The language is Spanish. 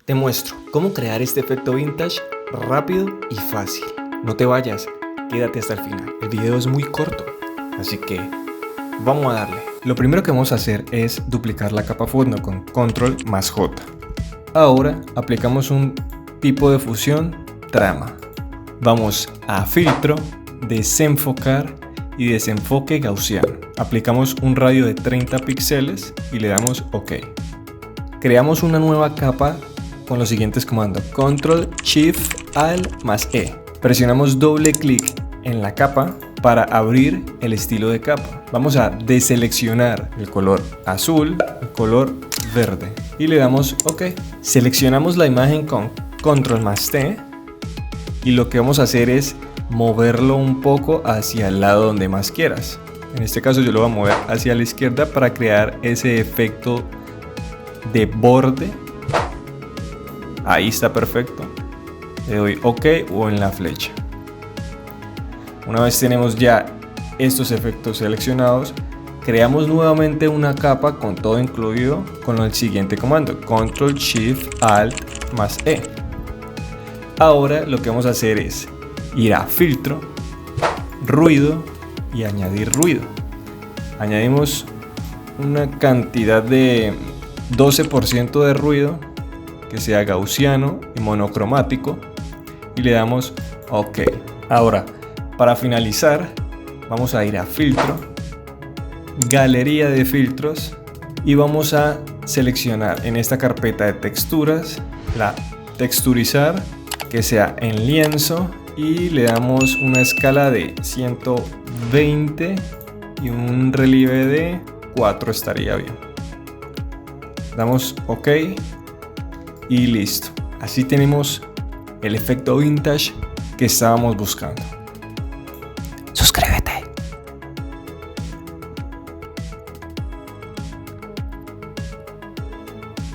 Te muestro cómo crear este efecto vintage rápido y fácil. No te vayas, quédate hasta el final. El video es muy corto, así que vamos a darle. Lo primero que vamos a hacer es duplicar la capa fondo con Control más J. Ahora aplicamos un tipo de fusión trama. Vamos a filtro, desenfocar y desenfoque gaussiano. Aplicamos un radio de 30 píxeles y le damos OK. Creamos una nueva capa con los siguientes comandos: Control, Shift, Alt más E. Presionamos doble clic en la capa para abrir el estilo de capa. Vamos a deseleccionar el color azul, el color verde y le damos OK. Seleccionamos la imagen con Control más T y lo que vamos a hacer es moverlo un poco hacia el lado donde más quieras. En este caso yo lo voy a mover hacia la izquierda para crear ese efecto de borde. Ahí está perfecto. Le doy OK o en la flecha. Una vez tenemos ya estos efectos seleccionados, creamos nuevamente una capa con todo incluido con el siguiente comando: Control, Shift, Alt más E. Ahora lo que vamos a hacer es ir a filtro, ruido y añadir ruido. Añadimos una cantidad de 12% de ruido que sea gaussiano y monocromático y le damos OK. Ahora, para finalizar, vamos a ir a filtro, galería de filtros y vamos a seleccionar en esta carpeta de texturas la texturizar, que sea en lienzo, y le damos una escala de 120 y un relieve de 4 estaría bien. Damos OK y listo. Así tenemos el efecto vintage que estábamos buscando.